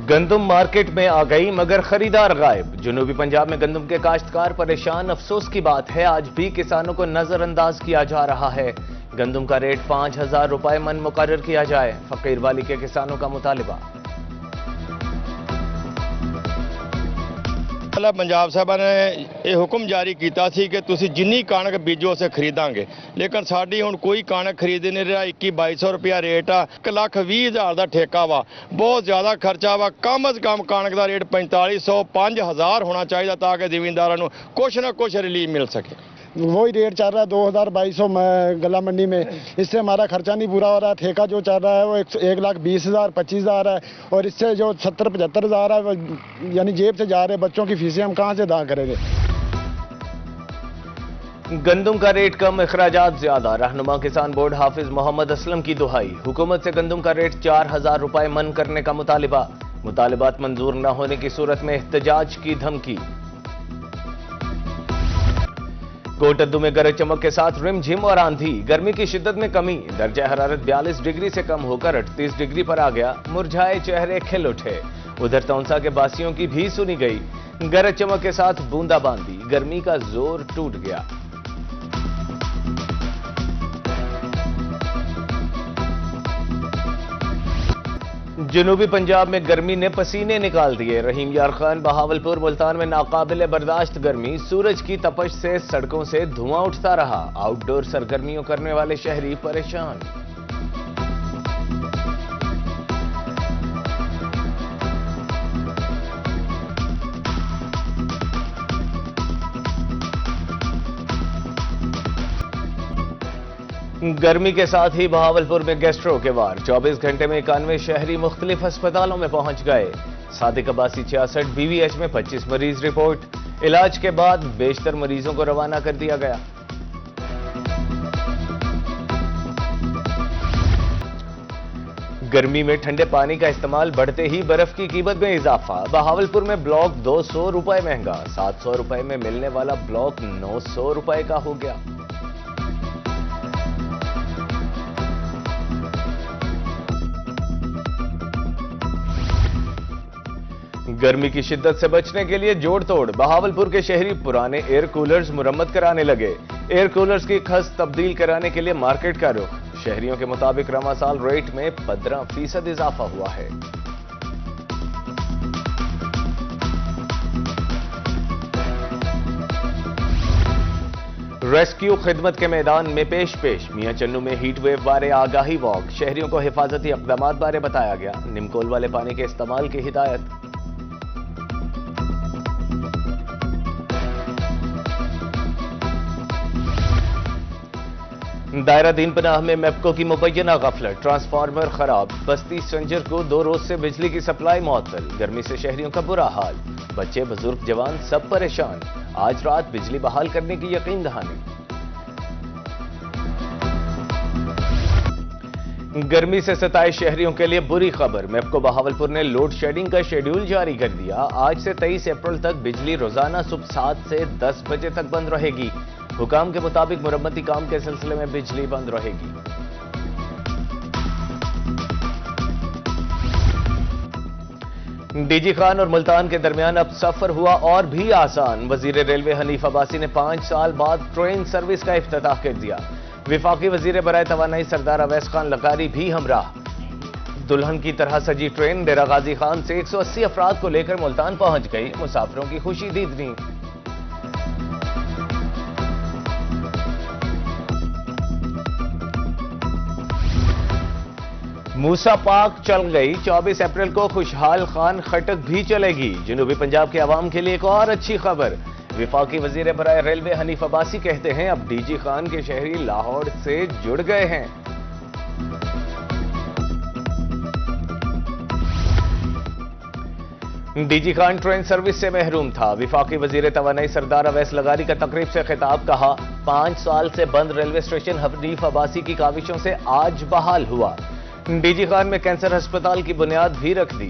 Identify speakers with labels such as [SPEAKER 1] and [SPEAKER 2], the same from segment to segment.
[SPEAKER 1] گندم مارکیٹ میں آ گئی مگر خریدار غائب۔ جنوبی پنجاب میں گندم کے کاشتکار پریشان۔ افسوس کی بات ہے آج بھی کسانوں کو نظر انداز کیا جا رہا ہے۔ گندم کا ریٹ 5,000 روپے من مقرر کیا جائے، فقیر والی کے کسانوں کا مطالبہ۔
[SPEAKER 2] پنجاب صاحب نے یہ حکم جاری کیتا سی کہ تسی جنی کانک بیجو سے خریداں گے، لیکن ساڈی ہن کوئی کانک خرید نہیں رہا۔ 21-2200 روپیہ ریٹ آ، 1,20,000 دا ٹھیکہ وا، بہت زیادہ خرچہ وا۔ کم از کم کانک دا ریٹ 4,500 5,000 ہونا چاہیے تاکہ زمینداراں نوں کچھ نہ کچھ ریلیف مل سکے۔
[SPEAKER 3] وہی ریٹ چل رہا ہے 2,2200 گلا منڈی میں، اس سے ہمارا خرچہ نہیں پورا ہو رہا۔ ٹھیکہ جو چل رہا ہے وہ 1,20,000 25,000 ہے، اور اس سے جو 70-75,000 ہے وہ یعنی جیب سے جا رہے بچوں کی فیسیں ہم کہاں سے ادا کریں گے؟
[SPEAKER 1] گندم کا ریٹ کم، اخراجات زیادہ۔ رہنما کسان بورڈ حافظ محمد اسلم کی دہائی، حکومت سے گندم کا ریٹ 4,000 روپے من کرنے کا مطالبہ۔ مطالبات منظور نہ ہونے کی صورت میں احتجاج کی دھمکی۔ کوٹدو میں گرج چمک کے ساتھ رم جھم اور آندھی، گرمی کی شدت میں کمی۔ درجہ حرارت 42 ڈگری سے کم ہو کر 38 ڈگری پر آ گیا، مرجھائے چہرے کھل اٹھے۔ ادھر تونسا کے باسیوں کی بھی سنی گئی، گرج چمک کے ساتھ بوندا باندی، گرمی کا زور ٹوٹ گیا۔ جنوبی پنجاب میں گرمی نے پسینے نکال دیے۔ رحیم یار خان، بہاولپور، ملتان میں ناقابل برداشت گرمی، سورج کی تپش سے سڑکوں سے دھواں اٹھتا رہا۔ آؤٹ ڈور سرگرمیوں کرنے والے شہری پریشان۔ گرمی کے ساتھ ہی بہاولپور میں گیسٹرو کے وار، 24 گھنٹے میں 91 شہری مختلف ہسپتالوں میں پہنچ گئے۔ صادق عباسی 66، BVH میں 25 مریض رپورٹ۔ علاج کے بعد بیشتر مریضوں کو روانہ کر دیا گیا۔ گرمی میں ٹھنڈے پانی کا استعمال بڑھتے ہی برف کی قیمت میں اضافہ۔ بہاولپور میں بلاک 200 روپے مہنگا، 700 روپے میں ملنے والا بلاک 900 روپے کا ہو گیا۔ گرمی کی شدت سے بچنے کے لیے جوڑ توڑ، بہاولپور کے شہری پرانے ایئر کولرز مرمت کرانے لگے۔ ایئر کولرز کی کھست تبدیل کرانے کے لیے مارکیٹ کا رخ۔ شہریوں کے مطابق رواں سال ریٹ میں 15% اضافہ ہوا ہے۔ ریسکیو خدمت کے میدان میں پیش میاں چنو میں ہیٹ ویو بارے آگاہی واک، شہریوں کو حفاظتی اقدامات بارے بتایا گیا۔ نمکول والے پانی کے استعمال کی ہدایت۔ دائرہ دین پناہ میں میپکو کی مبینہ غفلت، ٹرانسفارمر خراب، بستی سنجر کو 2 روز سے بجلی کی سپلائی معطل۔ گرمی سے شہریوں کا برا حال، بچے بزرگ جوان سب پریشان۔ آج رات بجلی بحال کرنے کی یقین دہانی۔ گرمی سے ستائے شہریوں کے لیے بری خبر، میپکو بہاولپور نے لوڈ شیڈنگ کا شیڈیول جاری کر دیا۔ آج سے 23 اپریل تک بجلی روزانہ صبح 7 سے 10 بجے تک بند رہے گی۔ حکام کے مطابق مرمتی کام کے سلسلے میں بجلی بند رہے گی۔ ڈی جی خان اور ملتان کے درمیان اب سفر ہوا اور بھی آسان۔ وزیر ریلوے حنیف عباسی نے 5 سال بعد ٹرین سروس کا افتتاح کر دیا۔ وفاقی وزیر برائے توانائی سردار اویس خان لغاری بھی ہمراہ۔ دلہن کی طرح سجی ٹرین ڈیرہ غازی خان سے 180 افراد کو لے کر ملتان پہنچ گئی۔ مسافروں کی خوشی دیدنی۔ موسیٰ پاک چل گئی، 24 اپریل کو خوشحال خان خٹک بھی چلے گی۔ جنوبی پنجاب کے عوام کے لیے ایک اور اچھی خبر، وفاقی وزیر برائے ریلوے حنیف عباسی کہتے ہیں اب ڈی جی خان کے شہری لاہور سے جڑ گئے ہیں۔ D G Khan train service سے محروم تھا۔ وفاقی وزیر توانائی سردار اویس لغاری کا تقریب سے خطاب، کہا 5 سال سے بند ریلوے اسٹیشن حنیف عباسی کی کاوشوں سے آج بحال ہوا۔ ڈی جی خان میں کینسر ہسپتال کی بنیاد بھی رکھ دی۔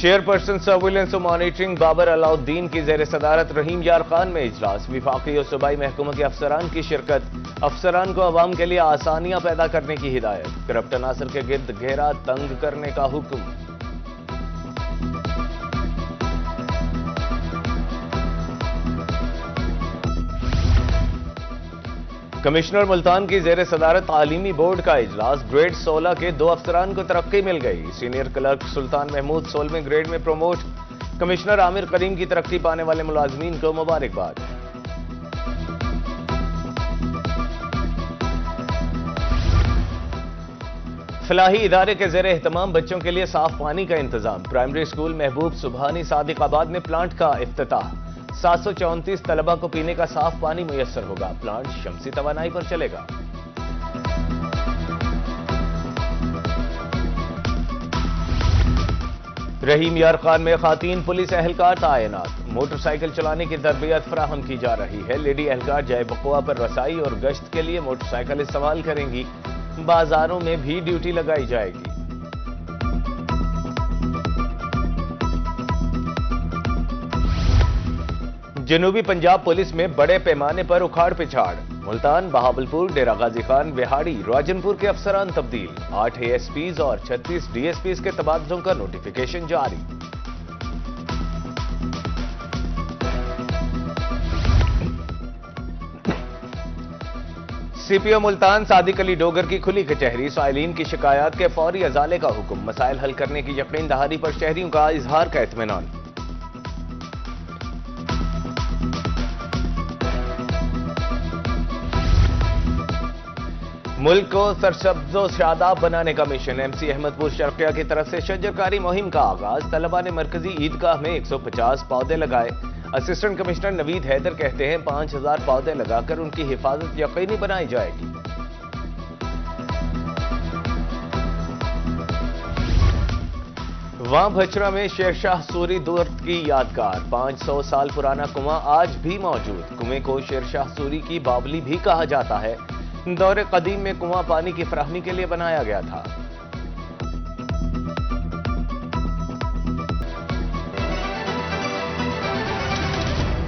[SPEAKER 1] چیئرپرسن سرویلنس و مانیٹرنگ بابر علاؤدین کی زیر صدارت رحیم یار خان میں اجلاس، وفاقی اور صوبائی محکموں کے افسران کی شرکت، افسران کو عوام کے لیے آسانیاں پیدا کرنے کی ہدایت، کرپٹ عناصر کے گرد گھیرا تنگ کرنے کا حکم۔ کمشنر ملتان کی زیر صدارت تعلیمی بورڈ کا اجلاس، گریڈ 16 کے 2 افسران کو ترقی مل گئی، سینئر کلرک سلطان محمود 16ویں گریڈ میں پروموٹ، کمشنر عامر کریم کی ترقی پانے والے ملازمین کو مبارکباد۔ فلاحی ادارے کے زیر اہتمام بچوں کے لیے صاف پانی کا انتظام، پرائمری اسکول محبوب سبحانی صادق آباد میں پلانٹ کا افتتاح، 734 طلبہ کو پینے کا صاف پانی میسر ہوگا، پلانٹ شمسی توانائی پر چلے گا۔ رحیم یار خان میں خواتین پولیس اہلکار تعینات، موٹر سائیکل چلانے کی تربیت فراہم کی جا رہی ہے، لیڈی اہلکار جائے وقوع پر رسائی اور گشت کے لیے موٹر سائیکل استعمال کریں گی، بازاروں میں بھی ڈیوٹی لگائی جائے گی۔ جنوبی پنجاب پولیس میں بڑے پیمانے پر اکھاڑ پچھاڑ، ملتان، بہاولپور، ڈیرہ غازی خان، وہاڑی، راجنپور کے افسران تبدیل، 8 اے ایس پیز اور 36 ڈی ایس پیز کے تبادلوں کا نوٹیفیکیشن جاری۔ سی پی او ملتان صادق علی ڈوگر کی کھلی کچہری، سائلین کی شکایات کے فوری ازالے کا حکم، مسائل حل کرنے کی یقین دہانی پر شہریوں کا اظہار کا اطمینان۔ ملک کو سرسبز و شاداب بنانے کا مشن، ایم سی احمد پور شرقیہ کی طرف سے شجرکاری مہم کا آغاز، طلباء نے مرکزی عیدگاہ میں 150 پودے لگائے، اسسٹنٹ کمشنر نوید حیدر کہتے ہیں 5000 پودے لگا کر ان کی حفاظت یقینی بنائی جائے گی۔ وہاں بھچرا میں شیر شاہ سوری دور کی یادگار، 500 سال پرانا کنواں آج بھی موجود، کنویں کو شیر شاہ سوری کی باولی بھی کہا جاتا ہے، دور قدیم میں کنواں پانی کی فراہمی کے لیے بنایا گیا تھا۔